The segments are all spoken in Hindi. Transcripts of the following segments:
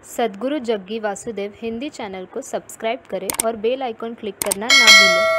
सद्गुरु जग्गी वासुदेव हिंदी चैनल को सब्सक्राइब करें और बेल आइकॉन क्लिक करना ना भूलें।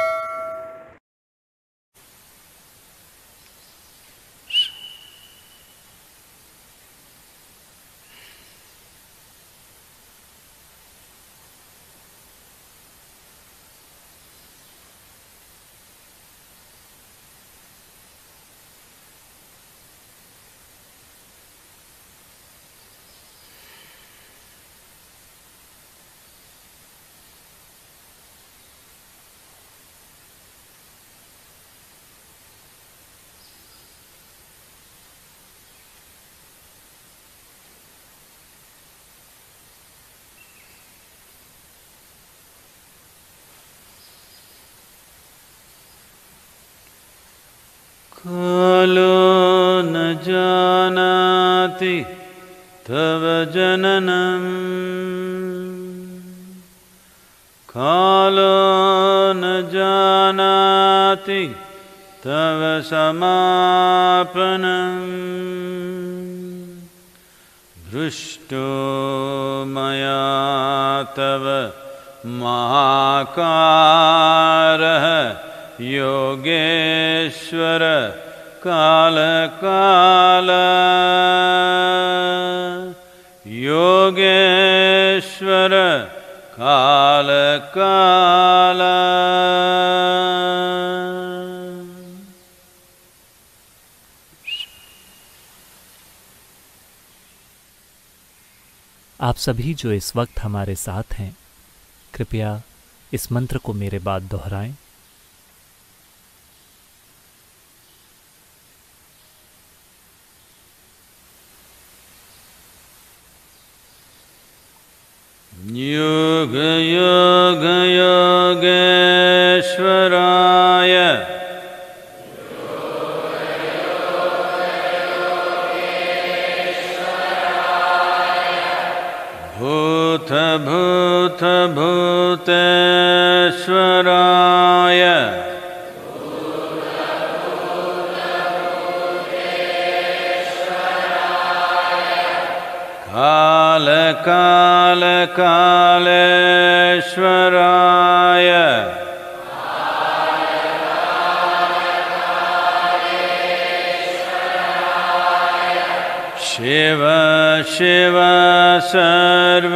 कालो न जानाति तव जननं कालो न जानाति तव समापनं दृष्टो मया तव महाकारः योगेश्वर काल काल योगेश्वर काल काल। आप सभी जो इस वक्त हमारे साथ हैं, कृपया इस मंत्र को मेरे बाद दोहराएं। योग योग योगेश्वराय भूत भूत भूतेश्वराय काल काल कालेश्वराय शिव शिव सर्वेश्वराय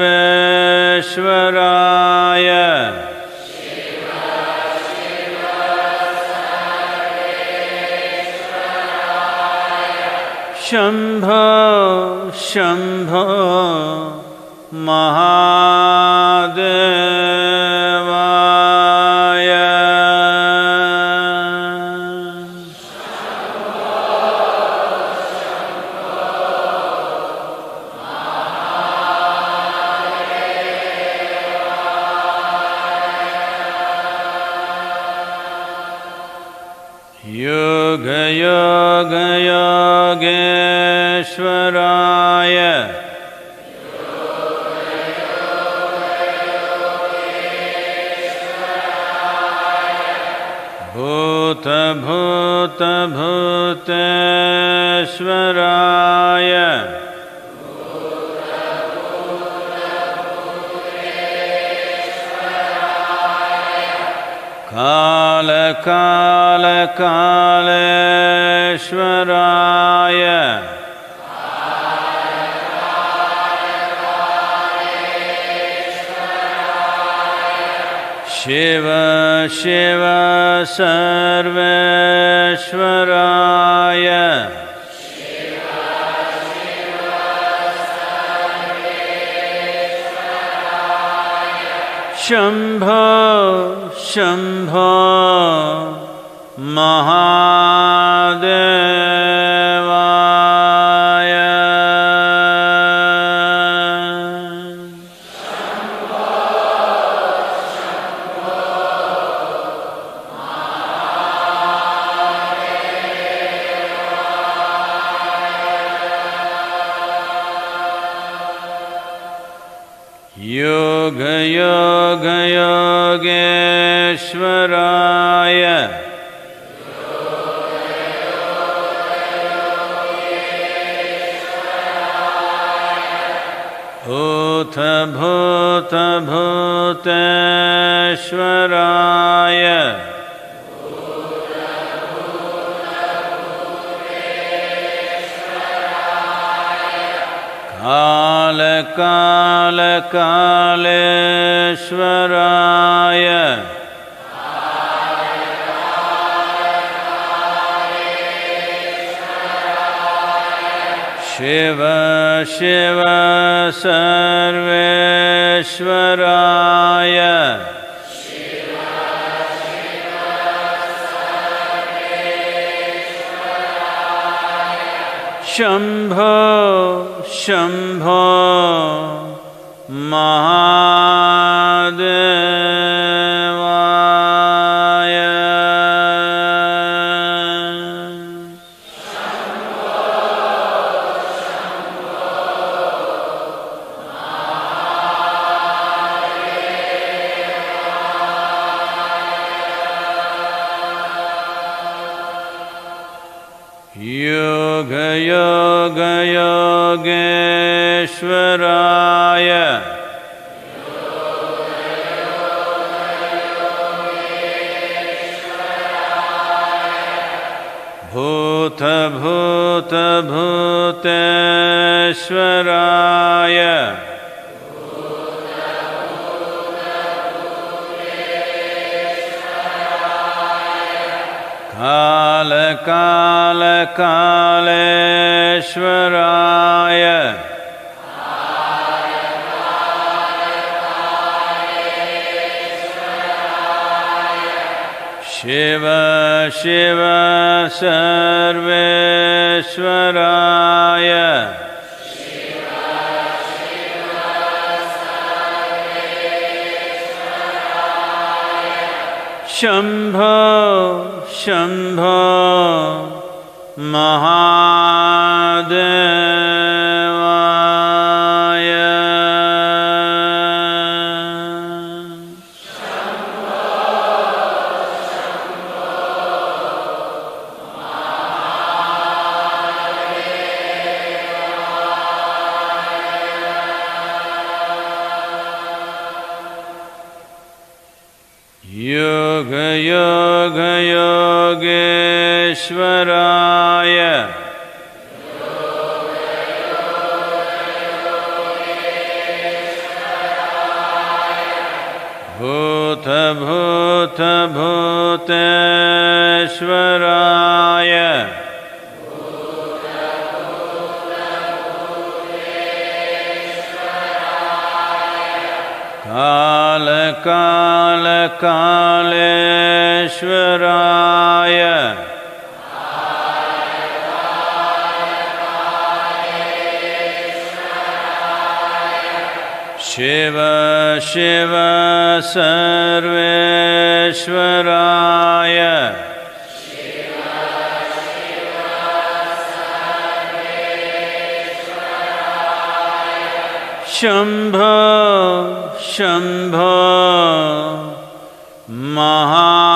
शंभो शंभो महादेवाय योग योग योगेश्वराय भूत भूत भूतेश्वराय काल काल कालेश्वराय शिव शिव सर्वेश्वराय शंभो शंभो महादेवाय योग योग योगेश्वराय भूतभूतेश्वराय कालकालकालेश्वराय शिव शिव सर्वेश्वराय शम्भो शम्भो महादेवाय योग योग योगेश्वराय भूत भूत भूतेश्वराय काल काल कालेश्वराय शिव शिव सर्वेश्वराय शम्भो शम्भो महादेवाय योग योग योगेश्वराय भूत भूत भूतेश्वराय काल काल कालेश्वराय शिव शिव सर्वेश्वराय शम्भो शम्भो महादेवाय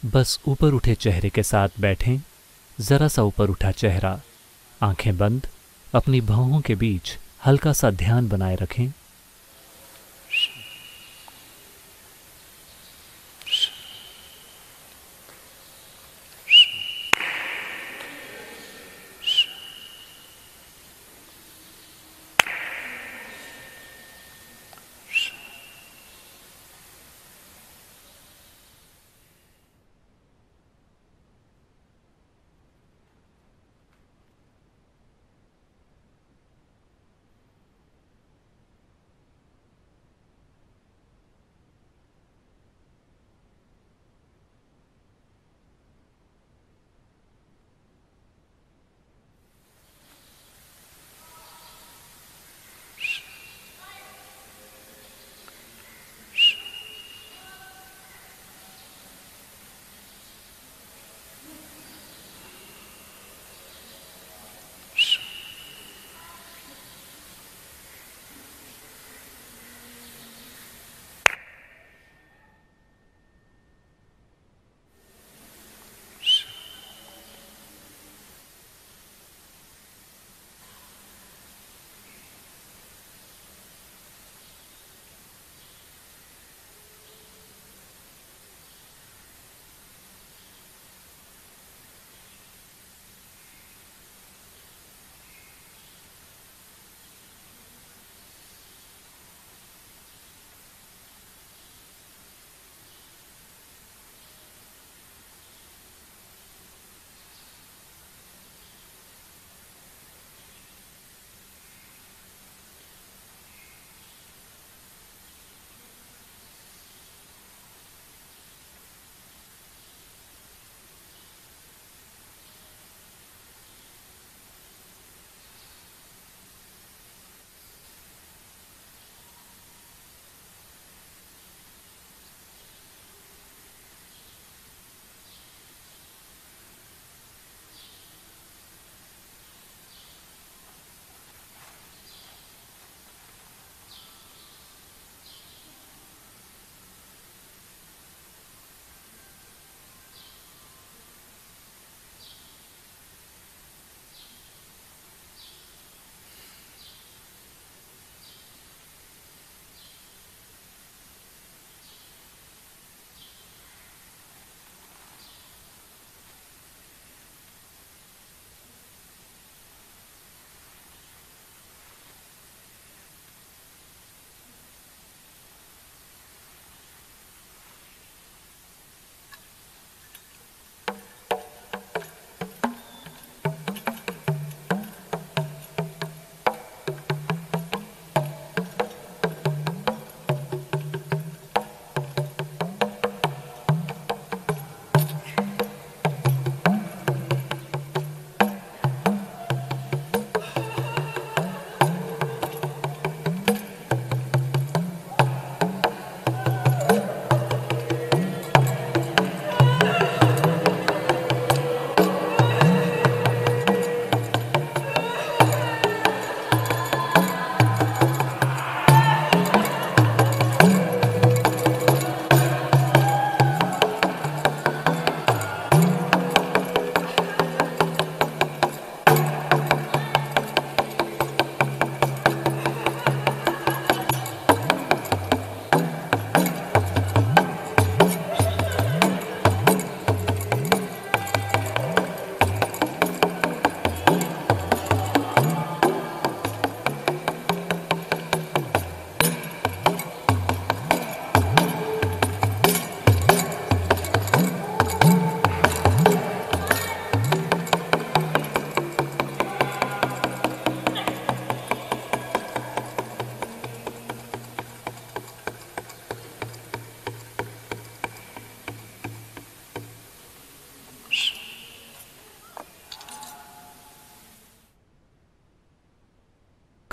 बस ऊपर उठे चेहरे के साथ बैठें। जरा सा ऊपर उठा चेहरा, आंखें बंद, अपनी भौहों के बीच हल्का सा ध्यान बनाए रखें।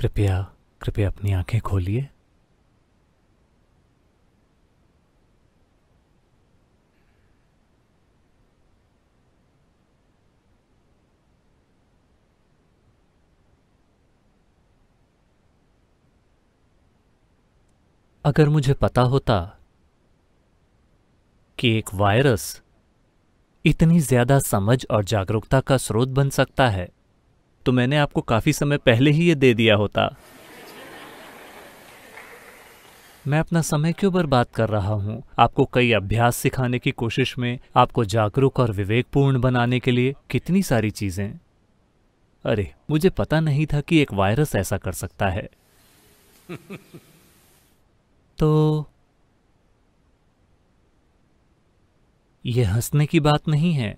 कृपया कृपया अपनी आंखें खोलिए। अगर मुझे पता होता कि एक वायरस इतनी ज्यादा समझ और जागरूकता का स्रोत बन सकता है तो मैंने आपको काफी समय पहले ही ये दे दिया होता। मैं अपना समय क्यों बर्बाद कर रहा हूं आपको कई अभ्यास सिखाने की कोशिश में, आपको जागरूक और विवेकपूर्ण बनाने के लिए, कितनी सारी चीजें। अरे मुझे पता नहीं था कि एक वायरस ऐसा कर सकता है। तो यह हंसने की बात नहीं है,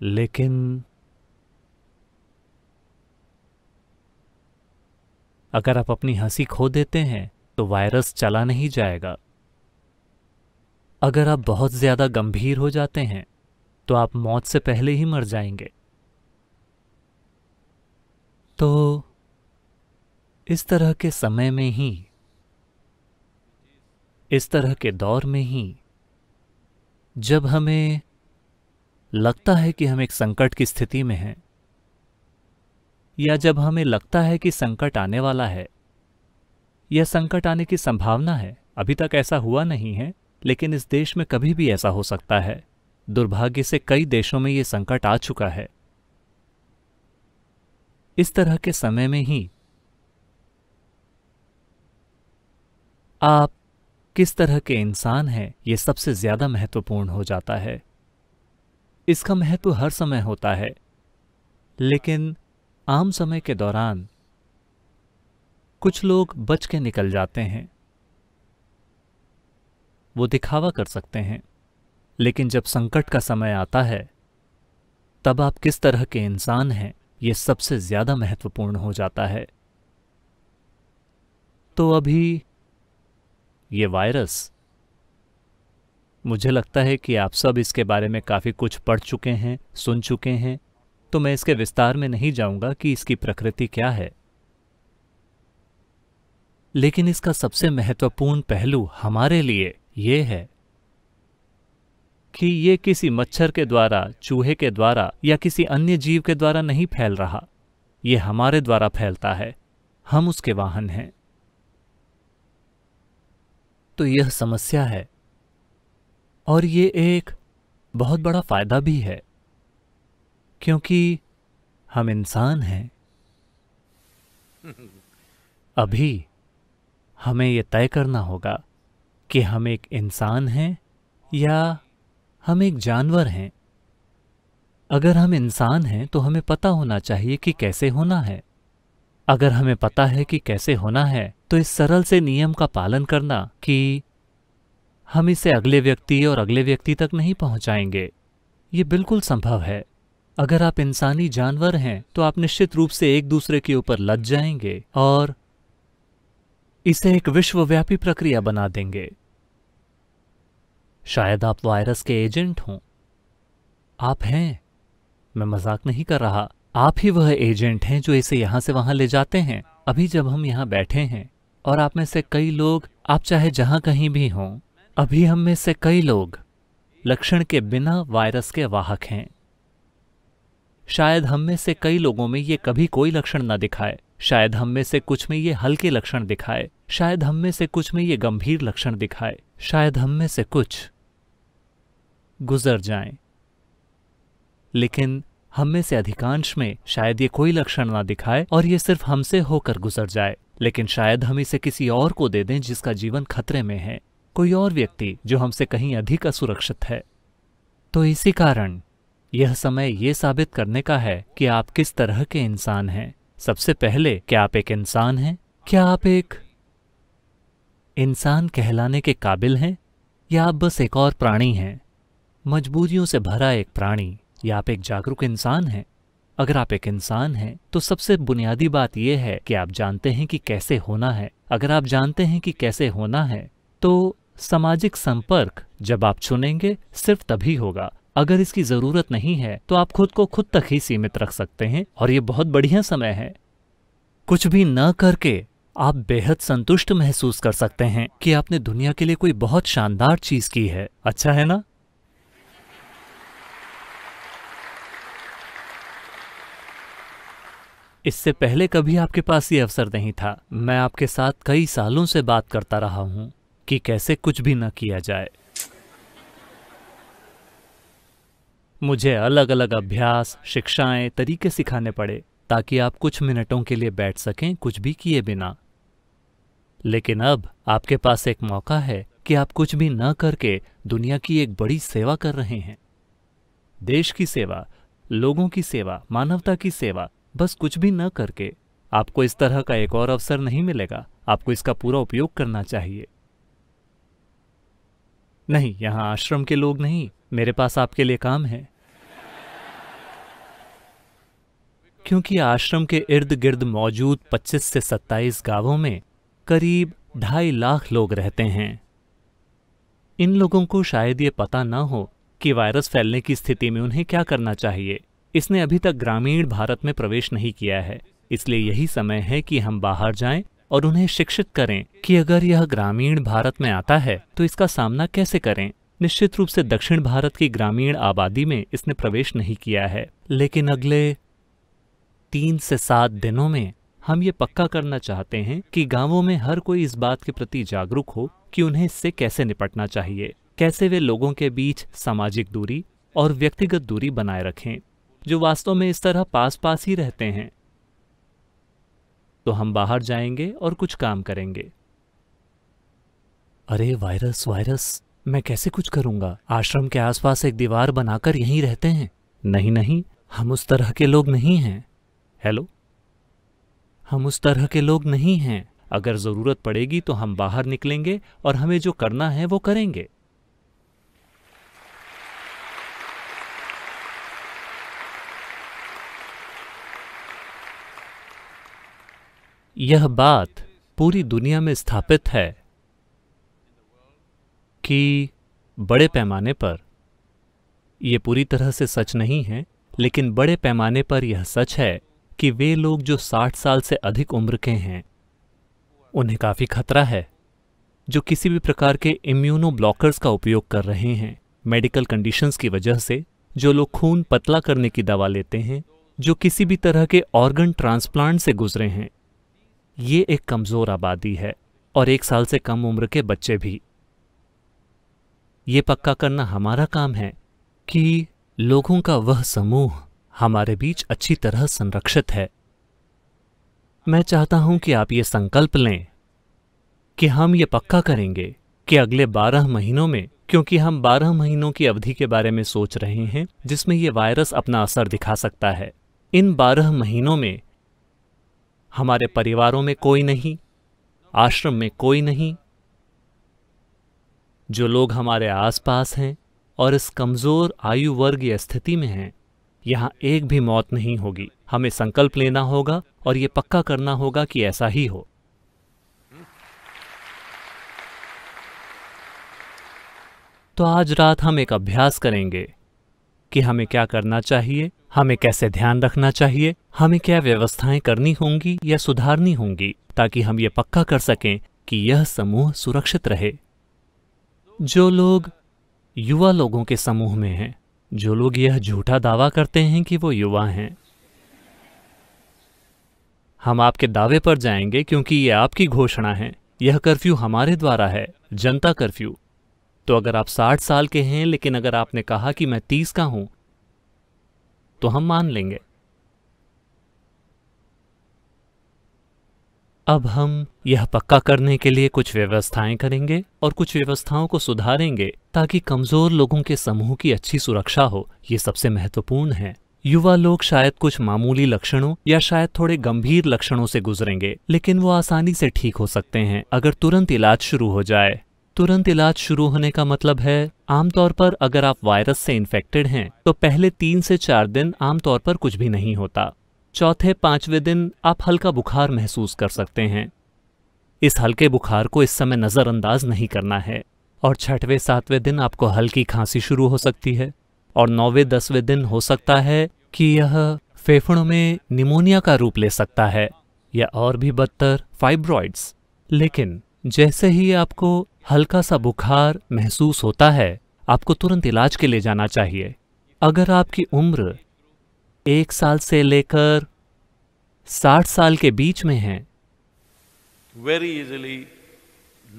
लेकिन अगर आप अपनी हंसी खो देते हैं तो वायरस चला नहीं जाएगा। अगर आप बहुत ज्यादा गंभीर हो जाते हैं तो आप मौत से पहले ही मर जाएंगे। तो इस तरह के समय में ही, इस तरह के दौर में ही, जब हमें लगता है कि हम एक संकट की स्थिति में हैं, या जब हमें लगता है कि संकट आने वाला है या संकट आने की संभावना है, अभी तक ऐसा हुआ नहीं है लेकिन इस देश में कभी भी ऐसा हो सकता है। दुर्भाग्य से कई देशों में यह संकट आ चुका है। इस तरह के समय में ही आप किस तरह के इंसान हैं यह सबसे ज्यादा महत्वपूर्ण हो जाता है। इसका महत्व हर समय होता है, लेकिन आम समय के दौरान कुछ लोग बच के निकल जाते हैं। वो दिखावा कर सकते हैं, लेकिन जब संकट का समय आता है तब आप किस तरह के इंसान हैं यह सबसे ज्यादा महत्वपूर्ण हो जाता है। तो अभी ये वायरस, मुझे लगता है कि आप सब इसके बारे में काफी कुछ पढ़ चुके हैं, सुन चुके हैं, तो मैं इसके विस्तार में नहीं जाऊंगा कि इसकी प्रकृति क्या है। लेकिन इसका सबसे महत्वपूर्ण पहलू हमारे लिए यह है कि ये किसी मच्छर के द्वारा, चूहे के द्वारा या किसी अन्य जीव के द्वारा नहीं फैल रहा, ये हमारे द्वारा फैलता है। हम उसके वाहन हैं। तो यह समस्या है और ये एक बहुत बड़ा फायदा भी है, क्योंकि हम इंसान हैं। अभी हमें यह तय करना होगा कि हम एक इंसान हैं या हम एक जानवर हैं। अगर हम इंसान हैं तो हमें पता होना चाहिए कि कैसे होना है। अगर हमें पता है कि कैसे होना है तो इस सरल से नियम का पालन करना कि हम इसे अगले व्यक्ति और अगले व्यक्ति तक नहीं पहुंचाएंगे, ये बिल्कुल संभव है। अगर आप इंसानी जानवर हैं तो आप निश्चित रूप से एक दूसरे के ऊपर लद जाएंगे और इसे एक विश्वव्यापी प्रक्रिया बना देंगे। शायद आप वायरस के एजेंट हों। आप हैं, मैं मजाक नहीं कर रहा। आप ही वह एजेंट हैं जो इसे यहां से वहां ले जाते हैं। अभी जब हम यहां बैठे हैं और आप में से कई लोग, आप चाहे जहां कहीं भी हों, अभी हम में से कई लोग लक्षण के बिना वायरस के वाहक हैं। शायद हम में से कई लोगों में ये कभी कोई लक्षण न दिखाए, शायद हम में से कुछ में ये हल्के लक्षण दिखाए, शायद हम में से कुछ में ये गंभीर लक्षण दिखाए, शायद हम में से कुछ गुजर जाएं, लेकिन हम में से अधिकांश में शायद ये कोई लक्षण ना दिखाए और ये सिर्फ हमसे होकर गुजर जाए, लेकिन शायद हम इसे किसी और को दे दें जिसका जीवन खतरे में है, कोई और व्यक्ति जो हमसे कहीं अधिक असुरक्षित है। तो इसी कारण यह समय ये साबित करने का है कि आप किस तरह के इंसान हैं। सबसे पहले, क्या आप एक इंसान हैं? क्या आप एक इंसान कहलाने के काबिल हैं, या आप बस एक और प्राणी हैं, मजबूरियों से भरा एक प्राणी, या आप एक जागरूक इंसान हैं? अगर आप एक इंसान हैं तो सबसे बुनियादी बात यह है कि आप जानते हैं कि कैसे होना है। अगर आप जानते हैं कि कैसे होना है तो सामाजिक संपर्क जब आप चुनेंगे सिर्फ तभी होगा। अगर इसकी जरूरत नहीं है तो आप खुद को खुद तक ही सीमित रख सकते हैं और ये बहुत बढ़िया समय है। कुछ भी न करके आप बेहद संतुष्ट महसूस कर सकते हैं कि आपने दुनिया के लिए कोई बहुत शानदार चीज की है। अच्छा है ना? इससे पहले कभी आपके पास ये अवसर नहीं था। मैं आपके साथ कई सालों से बात करता रहा हूं कि कैसे कुछ भी न किया जाए। मुझे अलग अलग अभ्यास, शिक्षाएं, तरीके सिखाने पड़े ताकि आप कुछ मिनटों के लिए बैठ सकें कुछ भी किए बिना। लेकिन अब आपके पास एक मौका है कि आप कुछ भी न करके दुनिया की एक बड़ी सेवा कर रहे हैं। देश की सेवा, लोगों की सेवा, मानवता की सेवा। बस कुछ भी न करके आपको इस तरह का एक और अवसर नहीं मिलेगा। आपको इसका पूरा उपयोग करना चाहिए। नहीं, यहां आश्रम के लोग नहीं, मेरे पास आपके लिए काम है। क्योंकि आश्रम के इर्द गिर्द मौजूद 25 से 27 गांवों में करीब 2.5 लाख लोग रहते हैं। इन लोगों को शायद ये पता न हो कि वायरस फैलने की स्थिति में उन्हें क्या करना चाहिए। इसने अभी तक ग्रामीण भारत में प्रवेश नहीं किया है, इसलिए यही समय है कि हम बाहर जाएं और उन्हें शिक्षित करें कि अगर यह ग्रामीण भारत में आता है तो इसका सामना कैसे करें। निश्चित रूप से दक्षिण भारत की ग्रामीण आबादी में इसने प्रवेश नहीं किया है, लेकिन अगले 3 से 7 दिनों में हम ये पक्का करना चाहते हैं कि गांवों में हर कोई इस बात के प्रति जागरूक हो कि उन्हें इससे कैसे निपटना चाहिए, कैसे वे लोगों के बीच सामाजिक दूरी और व्यक्तिगत दूरी बनाए रखें जो वास्तव में इस तरह पास पास ही रहते हैं। तो हम बाहर जाएंगे और कुछ काम करेंगे। अरे वायरस वायरस, मैं कैसे कुछ करूंगा? आश्रम के आसपास एक दीवार बनाकर यहीं रहते हैं। नहीं नहीं, हम उस तरह के लोग नहीं हैं। हेलो, हम उस तरह के लोग नहीं हैं। अगर जरूरत पड़ेगी तो हम बाहर निकलेंगे और हमें जो करना है वो करेंगे। यह बात पूरी दुनिया में स्थापित है कि बड़े पैमाने पर, यह पूरी तरह से सच नहीं है, लेकिन बड़े पैमाने पर यह सच है कि वे लोग जो 60 साल से अधिक उम्र के हैं उन्हें काफी खतरा है, जो किसी भी प्रकार के इम्यूनो ब्लॉकर्स का उपयोग कर रहे हैं, मेडिकल कंडीशंस की वजह से, जो लोग खून पतला करने की दवा लेते हैं, जो किसी भी तरह के ऑर्गन ट्रांसप्लांट से गुजरे हैं। ये एक कमजोर आबादी है, और 1 साल से कम उम्र के बच्चे भी। ये पक्का करना हमारा काम है कि लोगों का वह समूह हमारे बीच अच्छी तरह संरक्षित है। मैं चाहता हूं कि आप ये संकल्प लें कि हम ये पक्का करेंगे कि अगले 12 महीनों में, क्योंकि हम 12 महीनों की अवधि के बारे में सोच रहे हैं जिसमें ये वायरस अपना असर दिखा सकता है, इन 12 महीनों में हमारे परिवारों में कोई नहीं, आश्रम में कोई नहीं, जो लोग हमारे आसपास हैं और इस कमजोर आयु वर्ग या स्थिति में हैं, यहां एक भी मौत नहीं होगी। हमें संकल्प लेना होगा और यह पक्का करना होगा कि ऐसा ही हो। तो आज रात हम एक अभ्यास करेंगे कि हमें क्या करना चाहिए, हमें कैसे ध्यान रखना चाहिए, हमें क्या व्यवस्थाएं करनी होंगी या सुधारनी होंगी, ताकि हम ये पक्का कर सकें कि यह समूह सुरक्षित रहे। जो लोग युवा लोगों के समूह में हैं, जो लोग यह झूठा दावा करते हैं कि वो युवा हैं, हम आपके दावे पर जाएंगे क्योंकि ये आपकी घोषणा है। यह कर्फ्यू हमारे द्वारा है, जनता कर्फ्यू। तो अगर आप 60 साल के हैं, लेकिन अगर आपने कहा कि मैं 30 का हूं, तो हम मान लेंगे। अब हम यह पक्का करने के लिए कुछ व्यवस्थाएं करेंगे और कुछ व्यवस्थाओं को सुधारेंगे ताकि कमजोर लोगों के समूह की अच्छी सुरक्षा हो। ये सबसे महत्वपूर्ण है। युवा लोग शायद कुछ मामूली लक्षणों या शायद थोड़े गंभीर लक्षणों से गुजरेंगे, लेकिन वो आसानी से ठीक हो सकते हैं अगर तुरंत इलाज शुरू हो जाए। तुरंत इलाज शुरू होने का मतलब है, आमतौर पर अगर आप वायरस से इन्फेक्टेड हैं तो पहले 3 से 4 दिन आमतौर पर कुछ भी नहीं होता। चौथे 5वें दिन आप हल्का बुखार महसूस कर सकते हैं। इस हल्के बुखार को इस समय नज़रअंदाज नहीं करना है। और 6वें 7वें दिन आपको हल्की खांसी शुरू हो सकती है, और 9वें 10वें दिन हो सकता है कि यह फेफड़ों में निमोनिया का रूप ले सकता है। या और भी बदतर फाइब्रॉइड्स। लेकिन जैसे ही आपको हल्का सा बुखार महसूस होता है, आपको तुरंत इलाज के लिए जाना चाहिए। अगर आपकी उम्र 1 साल से लेकर 60 साल के बीच में है, very easily,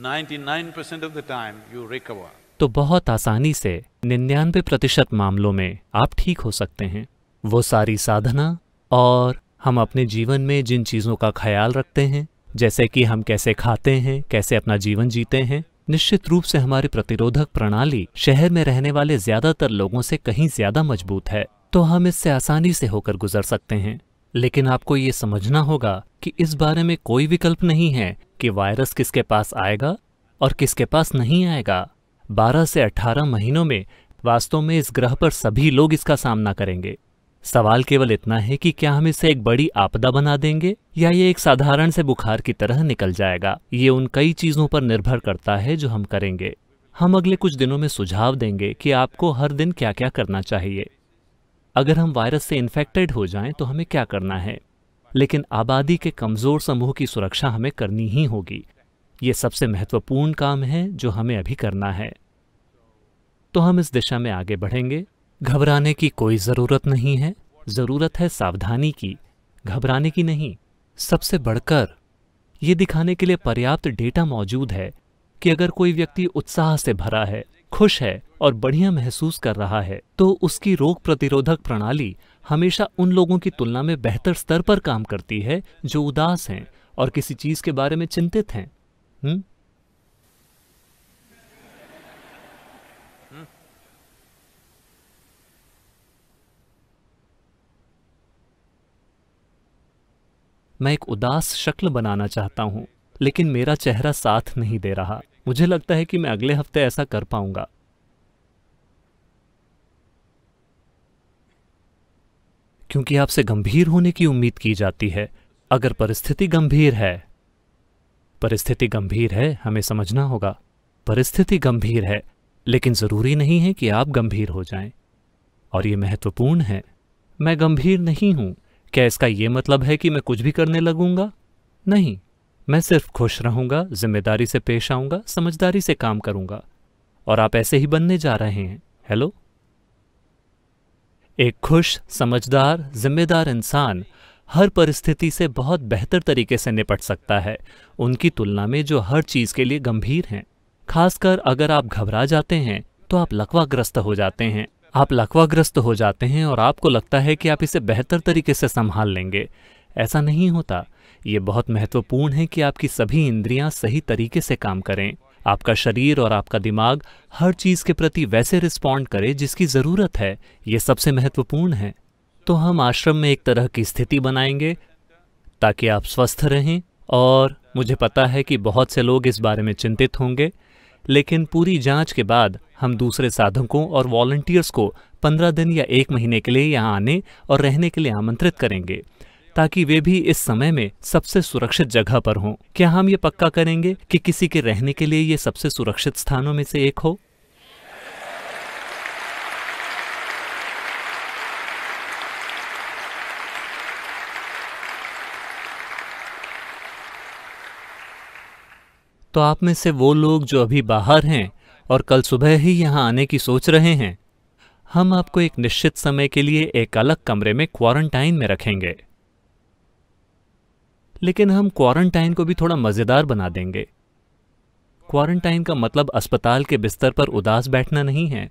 99% of the time you recover. तो बहुत आसानी से 99% मामलों में आप ठीक हो सकते हैं। वो सारी साधना और हम अपने जीवन में जिन चीज़ों का ख्याल रखते हैं, जैसे कि हम कैसे खाते हैं, कैसे अपना जीवन जीते हैं, निश्चित रूप से हमारी प्रतिरोधक प्रणाली शहर में रहने वाले ज्यादातर लोगों से कहीं ज्यादा मजबूत है, तो हम इससे आसानी से होकर गुजर सकते हैं। लेकिन आपको ये समझना होगा कि इस बारे में कोई विकल्प नहीं है कि वायरस किसके पास आएगा और किसके पास नहीं आएगा। 12 से 18 महीनों में वास्तव में इस ग्रह पर सभी लोग इसका सामना करेंगे। सवाल केवल इतना है कि क्या हम इसे एक बड़ी आपदा बना देंगे या ये एक साधारण से बुखार की तरह निकल जाएगा। ये उन कई चीजों पर निर्भर करता है जो हम करेंगे। हम अगले कुछ दिनों में सुझाव देंगे कि आपको हर दिन क्या क्या करना चाहिए। अगर हम वायरस से इन्फेक्टेड हो जाएं तो हमें क्या करना है, लेकिन आबादी के कमजोर समूह की सुरक्षा हमें करनी ही होगी। ये सबसे महत्वपूर्ण काम है जो हमें अभी करना है। तो हम इस दिशा में आगे बढ़ेंगे। घबराने की कोई जरूरत नहीं है, जरूरत है सावधानी की, घबराने की नहीं। सबसे बढ़कर ये दिखाने के लिए पर्याप्त डेटा मौजूद है कि अगर कोई व्यक्ति उत्साह से भरा है, खुश है और बढ़िया महसूस कर रहा है, तो उसकी रोग प्रतिरोधक प्रणाली हमेशा उन लोगों की तुलना में बेहतर स्तर पर काम करती है जो उदास हैं और किसी चीज के बारे में चिंतित हैं। मैं एक उदास शक्ल बनाना चाहता हूं, लेकिन मेरा चेहरा साथ नहीं दे रहा। मुझे लगता है कि मैं अगले हफ्ते ऐसा कर पाऊंगा। क्योंकि आपसे गंभीर होने की उम्मीद की जाती है। अगर परिस्थिति गंभीर है, हमें समझना होगा, परिस्थिति गंभीर है, लेकिन जरूरी नहीं है कि आप गंभीर हो जाएं। और ये महत्वपूर्ण है। मैं गंभीर नहीं हूं, क्या इसका ये मतलब है कि मैं कुछ भी करने लगूंगा? नहीं, मैं सिर्फ खुश रहूंगा, जिम्मेदारी से पेश आऊंगा, समझदारी से काम करूंगा। और आप ऐसे ही बनने जा रहे हैं। हेलो, एक खुश, समझदार, जिम्मेदार इंसान हर परिस्थिति से बहुत बेहतर तरीके से निपट सकता है उनकी तुलना में जो हर चीज के लिए गंभीर हैं। खासकर अगर आप घबरा जाते हैं तो आप लकवाग्रस्त हो जाते हैं। और आपको लगता है कि आप इसे बेहतर तरीके से संभाल लेंगे। ऐसा नहीं होता। ये बहुत महत्वपूर्ण है कि आपकी सभी इंद्रियां सही तरीके से काम करें। आपका शरीर और आपका दिमाग हर चीज के प्रति वैसे रिस्पॉन्ड करे जिसकी जरूरत है। ये सबसे महत्वपूर्ण है। तो हम आश्रम में एक तरह की स्थिति बनाएंगे ताकि आप स्वस्थ रहें। और मुझे पता है कि बहुत से लोग इस बारे में चिंतित होंगे, लेकिन पूरी जांच के बाद हम दूसरे साधकों और वॉलंटियर्स को 15 दिन या 1 महीने के लिए यहाँ आने और रहने के लिए आमंत्रित करेंगे ताकि वे भी इस समय में सबसे सुरक्षित जगह पर हों। क्या हम ये पक्का करेंगे कि किसी के रहने के लिए ये सबसे सुरक्षित स्थानों में से एक हो? तो आप में से वो लोग जो अभी बाहर हैं और कल सुबह ही यहाँ आने की सोच रहे हैं, हम आपको एक निश्चित समय के लिए एक अलग कमरे में क्वारंटाइन में रखेंगे। लेकिन हम क्वारंटाइन को भी थोड़ा मजेदार बना देंगे। क्वारंटाइन का मतलब अस्पताल के बिस्तर पर उदास बैठना नहीं है।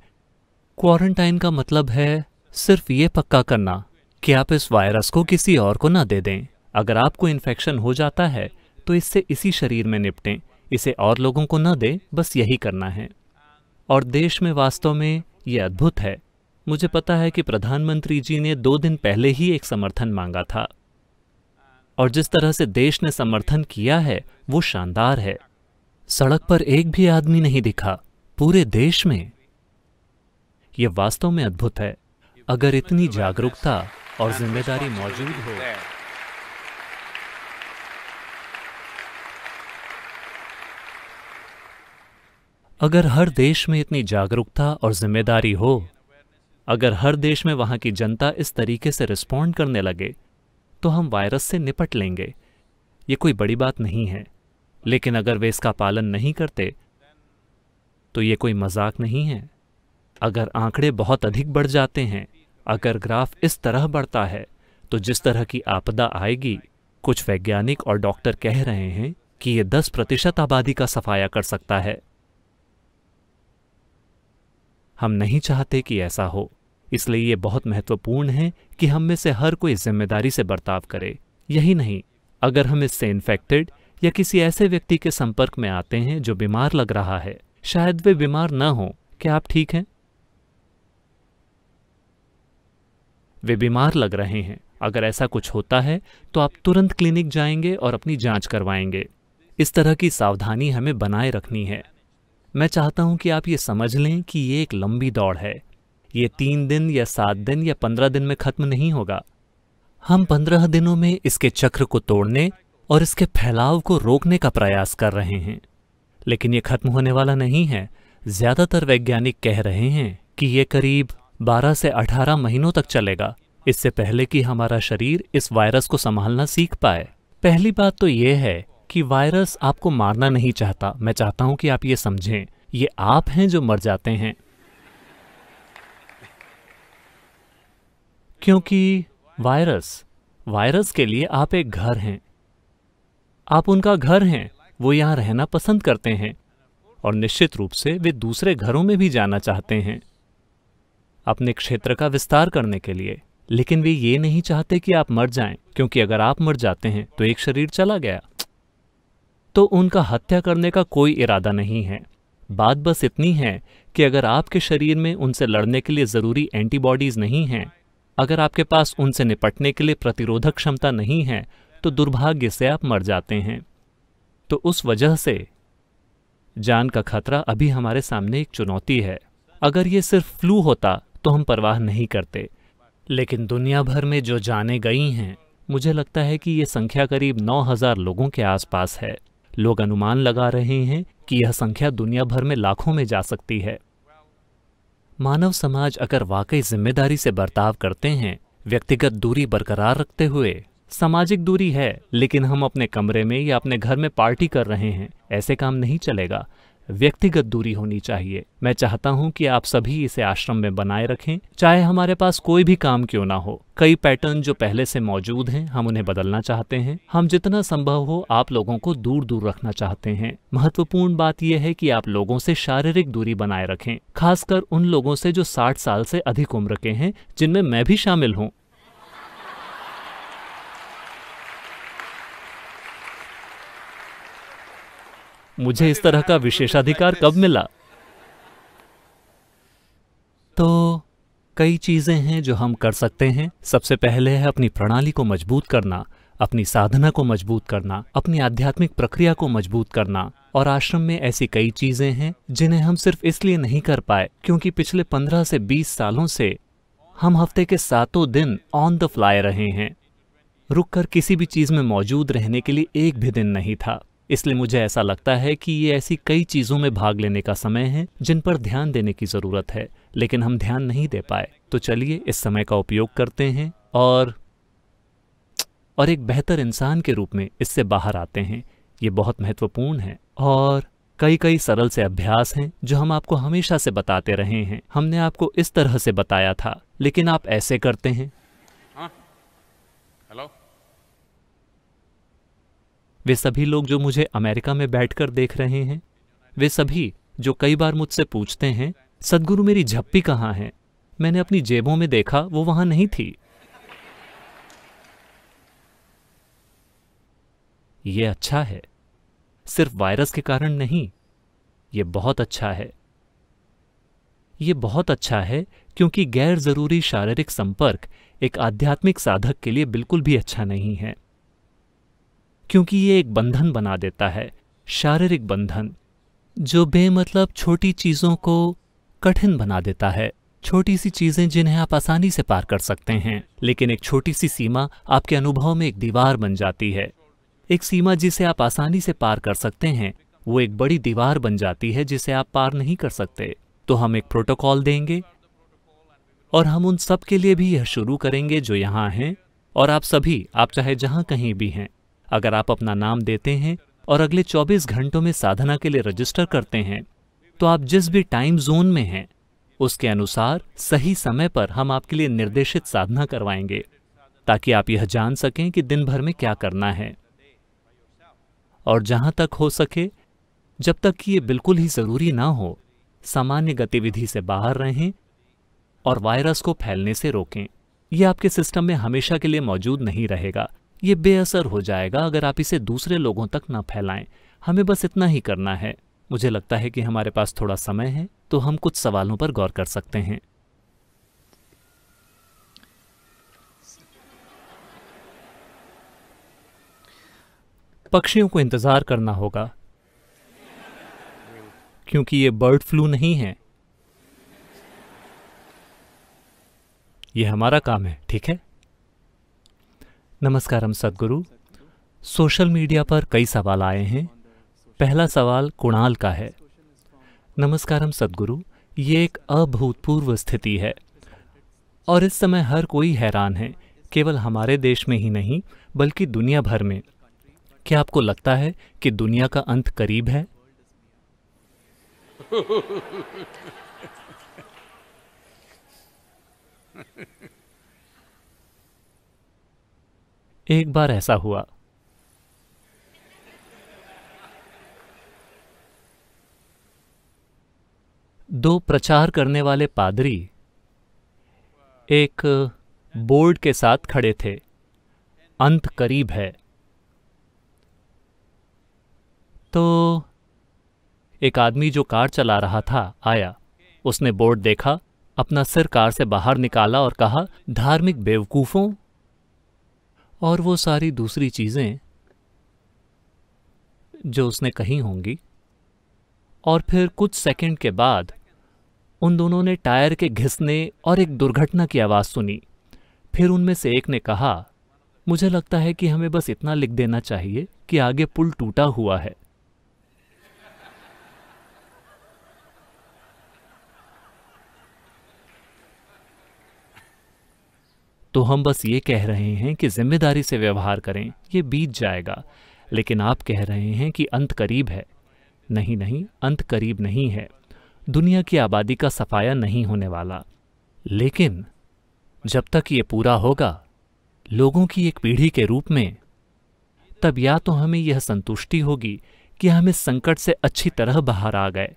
क्वारंटाइन का मतलब है सिर्फ ये पक्का करना कि आप इस वायरस को किसी और को ना दे दें। अगर आपको इन्फेक्शन हो जाता है तो इससे इसी शरीर में निपटें, इसे और लोगों को न दें, बस यही करना है। और देश में वास्तव में ये अद्भुत है। मुझे पता है कि प्रधानमंत्री जी ने 2 दिन पहले ही एक समर्थन मांगा था, और जिस तरह से देश ने समर्थन किया है वो शानदार है। सड़क पर एक भी आदमी नहीं दिखा पूरे देश में। ये वास्तव में अद्भुत है। अगर इतनी जागरूकता और जिम्मेदारी मौजूद हो, अगर हर देश में इतनी जागरूकता और जिम्मेदारी हो, अगर हर देश में वहां की जनता इस तरीके से रिस्पॉन्ड करने लगे, तो हम वायरस से निपट लेंगे। ये कोई बड़ी बात नहीं है, लेकिन अगर वे इसका पालन नहीं करते तो ये कोई मजाक नहीं है। अगर आंकड़े बहुत अधिक बढ़ जाते हैं, अगर ग्राफ इस तरह बढ़ता है, तो जिस तरह की आपदा आएगी, कुछ वैज्ञानिक और डॉक्टर कह रहे हैं कि ये 10% आबादी का सफाया कर सकता है। हम नहीं चाहते कि ऐसा हो, इसलिए ये बहुत महत्वपूर्ण है कि हम में से हर कोई जिम्मेदारी से बर्ताव करे। यही नहीं, अगर हम इससे इन्फेक्टेड या किसी ऐसे व्यक्ति के संपर्क में आते हैं जो बीमार लग रहा है, शायद वे बीमार न हो, क्या आप ठीक हैं? वे बीमार लग रहे हैं, अगर ऐसा कुछ होता है तो आप तुरंत क्लिनिक जाएंगे और अपनी जांच करवाएंगे। इस तरह की सावधानी हमें बनाए रखनी है। मैं चाहता हूं कि आप ये समझ लें कि ये एक लंबी दौड़ है। ये 3 दिन या 7 दिन या 15 दिन में खत्म नहीं होगा। हम 15 दिनों में इसके चक्र को तोड़ने और इसके फैलाव को रोकने का प्रयास कर रहे हैं, लेकिन ये खत्म होने वाला नहीं है। ज्यादातर वैज्ञानिक कह रहे हैं कि ये करीब 12 से 18 महीनों तक चलेगा, इससे पहले कि हमारा शरीर इस वायरस को संभालना सीख पाए। पहली बात तो ये है कि वायरस आपको मारना नहीं चाहता। मैं चाहता हूं कि आप ये समझें, ये आप हैं जो मर जाते हैं, क्योंकि वायरस के लिए आप एक घर हैं, आप उनका घर हैं। वो यहां रहना पसंद करते हैं और निश्चित रूप से वे दूसरे घरों में भी जाना चाहते हैं अपने क्षेत्र का विस्तार करने के लिए, लेकिन वे ये नहीं चाहते कि आप मर जाएं, क्योंकि अगर आप मर जाते हैं तो एक शरीर चला गया। तो उनका हत्या करने का कोई इरादा नहीं है। बात बस इतनी है कि अगर आपके शरीर में उनसे लड़ने के लिए जरूरी एंटीबॉडीज नहीं हैं, अगर आपके पास उनसे निपटने के लिए प्रतिरोधक क्षमता नहीं है, तो दुर्भाग्य से आप मर जाते हैं। तो उस वजह से जान का खतरा अभी हमारे सामने एक चुनौती है। अगर ये सिर्फ फ्लू होता तो हम परवाह नहीं करते, लेकिन दुनिया भर में जो जानें गई हैं, मुझे लगता है कि ये संख्या करीब 9,000 लोगों के आसपास है। लोग अनुमान लगा रहे हैं कि यह संख्या दुनिया भर में लाखों में जा सकती है। मानव समाज अगर वाकई जिम्मेदारी से बर्ताव करते हैं, व्यक्तिगत दूरी बरकरार रखते हुए, सामाजिक दूरी है लेकिन हम अपने कमरे में या अपने घर में पार्टी कर रहे हैं, ऐसे काम नहीं चलेगा। व्यक्तिगत दूरी होनी चाहिए। मैं चाहता हूं कि आप सभी इसे आश्रम में बनाए रखें, चाहे हमारे पास कोई भी काम क्यों ना हो। कई पैटर्न जो पहले से मौजूद हैं, हम उन्हें बदलना चाहते हैं। हम जितना संभव हो आप लोगों को दूर दूर रखना चाहते हैं। महत्वपूर्ण बात यह है कि आप लोगों से शारीरिक दूरी बनाए रखें, खासकर उन लोगों से जो 60 साल से अधिक उम्र के हैं, जिनमें मैं भी शामिल हूं। मुझे इस तरह का विशेषाधिकार कब मिला? तो कई चीजें हैं जो हम कर सकते हैं। सबसे पहले है अपनी प्रणाली को मजबूत करना, अपनी साधना को मजबूत करना, अपनी आध्यात्मिक प्रक्रिया को मजबूत करना। और आश्रम में ऐसी कई चीजें हैं जिन्हें हम सिर्फ इसलिए नहीं कर पाए क्योंकि पिछले 15 से 20 सालों से हम हफ्ते के 7 दिन ऑन द फ्लाई रहे हैं। रुककर किसी भी चीज में मौजूद रहने के लिए एक भी दिन नहीं था। इसलिए मुझे ऐसा लगता है कि ये ऐसी कई चीजों में भाग लेने का समय है जिन पर ध्यान देने की जरूरत है, लेकिन हम ध्यान नहीं दे पाए। तो चलिए इस समय का उपयोग करते हैं और एक बेहतर इंसान के रूप में इससे बाहर आते हैं। ये बहुत महत्वपूर्ण है और कई सरल से अभ्यास हैं जो हम आपको हमेशा से बताते रहे हैं। हमने आपको इस तरह से बताया था, लेकिन आप ऐसे करते हैं। हेलो, वे सभी लोग जो मुझे अमेरिका में बैठकर देख रहे हैं, वे सभी जो कई बार मुझसे पूछते हैं, सद्गुरु मेरी झप्पी कहाँ है? मैंने अपनी जेबों में देखा, वो वहां नहीं थी। ये अच्छा है, सिर्फ वायरस के कारण नहीं। ये बहुत अच्छा है। ये बहुत अच्छा है क्योंकि गैर जरूरी शारीरिक संपर्क एक आध्यात्मिक साधक के लिए बिल्कुल भी अच्छा नहीं है, क्योंकि ये एक बंधन बना देता है, शारीरिक बंधन, जो बेमतलब छोटी चीजों को कठिन बना देता है। छोटी सी चीजें जिन्हें आप आसानी से पार कर सकते हैं, लेकिन एक छोटी सी सीमा आपके अनुभव में एक दीवार बन जाती है। एक सीमा जिसे आप आसानी से पार कर सकते हैं, वो एक बड़ी दीवार बन जाती है जिसे आप पार नहीं कर सकते। तो हम एक प्रोटोकॉल देंगे और हम उन सब के लिए भी यह शुरू करेंगे जो यहाँ हैं, और आप सभी, आप चाहे जहाँ कहीं भी हैं, अगर आप अपना नाम देते हैं और अगले 24 घंटों में साधना के लिए रजिस्टर करते हैं, तो आप जिस भी टाइम जोन में हैं उसके अनुसार सही समय पर हम आपके लिए निर्देशित साधना करवाएंगे, ताकि आप यह जान सकें कि दिन भर में क्या करना है। और जहां तक हो सके, जब तक कि ये बिल्कुल ही जरूरी ना हो, सामान्य गतिविधि से बाहर रहें और वायरस को फैलने से रोकें। ये आपके सिस्टम में हमेशा के लिए मौजूद नहीं रहेगा, ये बेअसर हो जाएगा अगर आप इसे दूसरे लोगों तक ना फैलाएं। हमें बस इतना ही करना है। मुझे लगता है कि हमारे पास थोड़ा समय है, तो हम कुछ सवालों पर गौर कर सकते हैं। पक्षियों को इंतजार करना होगा, क्योंकि ये बर्ड फ्लू नहीं है। ये हमारा काम है, ठीक है? नमस्कारम सद्गुरु। सोशल मीडिया पर कई सवाल आए हैं। पहला सवाल कुणाल का है। नमस्कारम सद्गुरु, ये एक अभूतपूर्व स्थिति है और इस समय हर कोई हैरान है, केवल हमारे देश में ही नहीं बल्कि दुनिया भर में। क्या आपको लगता है कि दुनिया का अंत करीब है? एक बार ऐसा हुआ। दो प्रचार करने वाले पादरी एक बोर्ड के साथ खड़े थे, अंत करीब है। तो एक आदमी जो कार चला रहा था आया। उसने बोर्ड देखा, अपना सिर कार से बाहर निकाला और कहा, धार्मिक बेवकूफों, और वो सारी दूसरी चीजें जो उसने कही होंगी। और फिर कुछ सेकंड के बाद उन दोनों ने टायर के घिसने और एक दुर्घटना की आवाज सुनी। फिर उनमें से एक ने कहा, मुझे लगता है कि हमें बस इतना लिख देना चाहिए कि आगे पुल टूटा हुआ है। तो हम बस ये कह रहे हैं कि जिम्मेदारी से व्यवहार करें, ये बीत जाएगा। लेकिन आप कह रहे हैं कि अंत करीब है। नहीं नहीं, अंत करीब नहीं है। दुनिया की आबादी का सफाया नहीं होने वाला। लेकिन जब तक ये पूरा होगा लोगों की एक पीढ़ी के रूप में, तब या तो हमें यह संतुष्टि होगी कि हम इस संकट से अच्छी तरह बाहर आ गए,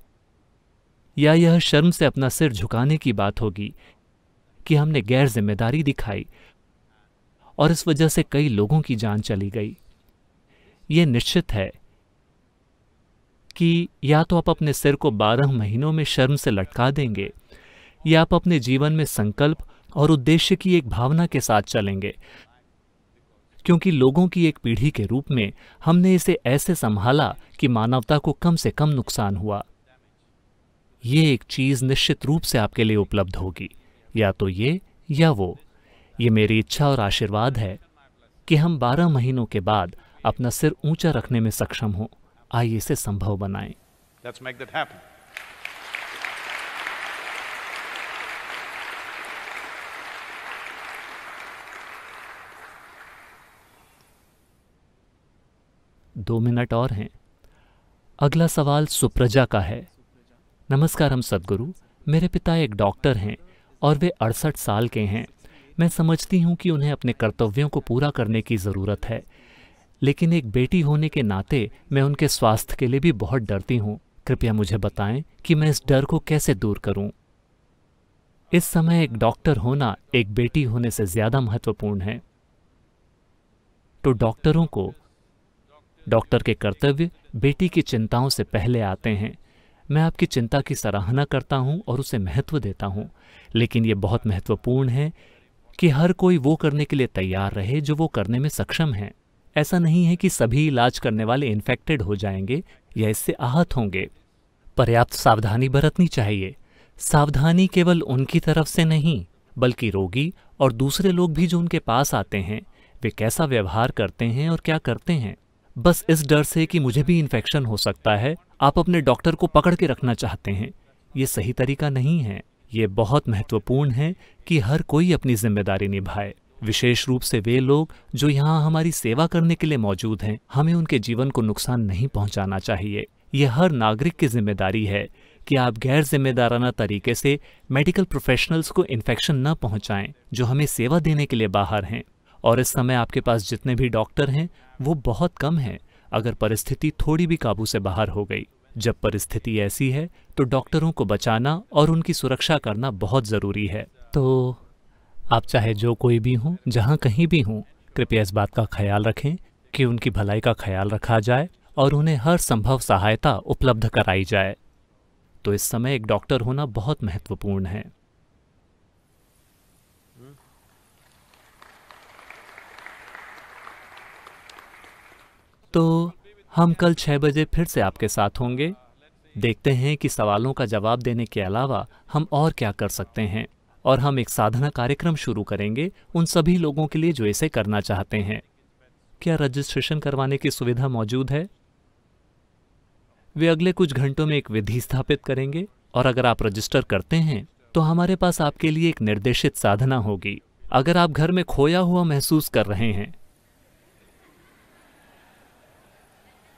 या यह शर्म से अपना सिर झुकाने की बात होगी कि हमने गैर जिम्मेदारी दिखाई और इस वजह से कई लोगों की जान चली गई। यह निश्चित है कि या तो आप अपने सिर को 12 महीनों में शर्म से लटका देंगे, या आप अपने जीवन में संकल्प और उद्देश्य की एक भावना के साथ चलेंगे, क्योंकि लोगों की एक पीढ़ी के रूप में हमने इसे ऐसे संभाला कि मानवता को कम से कम नुकसान हुआ। ये एक चीज निश्चित रूप से आपके लिए उपलब्ध होगी, या तो ये या वो। ये मेरी इच्छा और आशीर्वाद है कि हम 12 महीनों के बाद अपना सिर ऊंचा रखने में सक्षम हों। आइए इसे संभव बनाएं। Let's make that happen. दो मिनट और हैं। अगला सवाल सुप्रजा का है। नमस्कारम सद्गुरु, मेरे पिता एक डॉक्टर हैं और वे 68 साल के हैं। मैं समझती हूँ कि उन्हें अपने कर्तव्यों को पूरा करने की ज़रूरत है, लेकिन एक बेटी होने के नाते मैं उनके स्वास्थ्य के लिए भी बहुत डरती हूँ। कृपया मुझे बताएं कि मैं इस डर को कैसे दूर करूं। इस समय एक डॉक्टर होना एक बेटी होने से ज़्यादा महत्वपूर्ण है। तो डॉक्टरों को डॉक्टर के कर्तव्य बेटी की चिंताओं से पहले आते हैं। मैं आपकी चिंता की सराहना करता हूं और उसे महत्व देता हूं, लेकिन यह बहुत महत्वपूर्ण है कि हर कोई वो करने के लिए तैयार रहे जो वो करने में सक्षम है। ऐसा नहीं है कि सभी इलाज करने वाले इन्फेक्टेड हो जाएंगे या इससे आहत होंगे। पर्याप्त सावधानी बरतनी चाहिए। सावधानी केवल उनकी तरफ से नहीं, बल्कि रोगी और दूसरे लोग भी जो उनके पास आते हैं, वे कैसा व्यवहार करते हैं और क्या करते हैं। बस इस डर से कि मुझे भी इन्फेक्शन हो सकता है, आप अपने डॉक्टर को पकड़ के रखना चाहते हैं। ये सही तरीका नहीं है। ये बहुत महत्वपूर्ण है कि हर कोई अपनी जिम्मेदारी निभाए। विशेष रूप से वे लोग जो यहाँ हमारी सेवा करने के लिए मौजूद हैं, हमें उनके जीवन को नुकसान नहीं पहुंचाना चाहिए। यह हर नागरिक की जिम्मेदारी है कि आप गैर जिम्मेदाराना तरीके से मेडिकल प्रोफेशनल्स को इन्फेक्शन न पहुंचाएं जो हमें सेवा देने के लिए बाहर हैं। और इस समय आपके पास जितने भी डॉक्टर हैं वो बहुत कम हैं। अगर परिस्थिति थोड़ी भी काबू से बाहर हो गई, जब परिस्थिति ऐसी है तो डॉक्टरों को बचाना और उनकी सुरक्षा करना बहुत ज़रूरी है। तो आप चाहे जो कोई भी हों, जहाँ कहीं भी हों, कृपया इस बात का ख्याल रखें कि उनकी भलाई का ख्याल रखा जाए और उन्हें हर संभव सहायता उपलब्ध कराई जाए। तो इस समय एक डॉक्टर होना बहुत महत्वपूर्ण है। तो हम कल 6 बजे फिर से आपके साथ होंगे। देखते हैं कि सवालों का जवाब देने के अलावा हम और क्या कर सकते हैं। और हम एक साधना कार्यक्रम शुरू करेंगे उन सभी लोगों के लिए जो इसे करना चाहते हैं। क्या रजिस्ट्रेशन करवाने की सुविधा मौजूद है? वे अगले कुछ घंटों में एक विधि स्थापित करेंगे और अगर आप रजिस्टर करते हैं तो हमारे पास आपके लिए एक निर्देशित साधना होगी। अगर आप घर में खोया हुआ महसूस कर रहे हैं,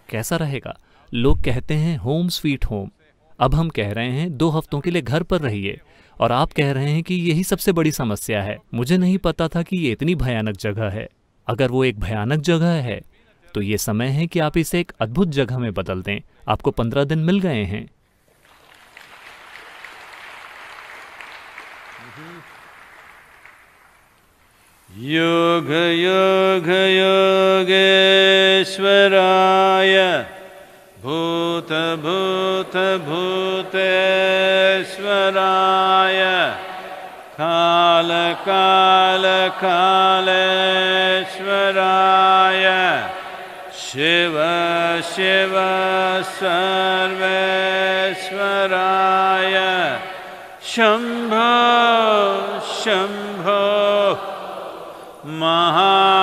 कैसा रहेगा? लोग कहते हैं होम स्वीट होम। अब हम कह रहे हैं 2 हफ्तों के लिए घर पर रहिए और आप कह रहे हैं कि यही सबसे बड़ी समस्या है। मुझे नहीं पता था कि ये इतनी भयानक जगह है। अगर वो एक भयानक जगह है तो ये समय है कि आप इसे एक अद्भुत जगह में बदल दें। आपको 15 दिन मिल गए हैं। योग योग योगेश्वराय भूत भूत भूतेश्वराय काल काल कालेश्वराय शिव शिव सर्वेश्वराय शंभो शंभो महादेवाय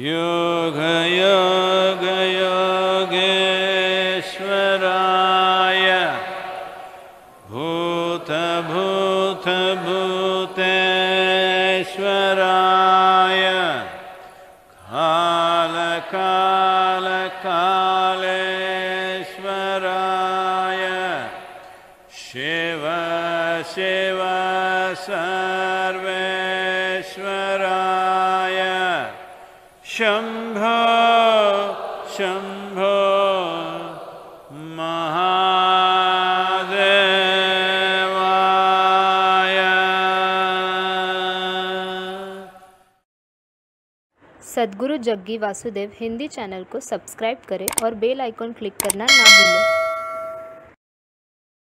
योग योग योगेश्वराय भूत भूत भूतेश्वराय काल काल कालेश्वराय शिव शिव सर्वेश्वराय शंभो शंभो महादेवाय। सद्गुरु जग्गी वासुदेव हिंदी चैनल को सब्सक्राइब करें और बेल आइकॉन क्लिक करना ना भूलें।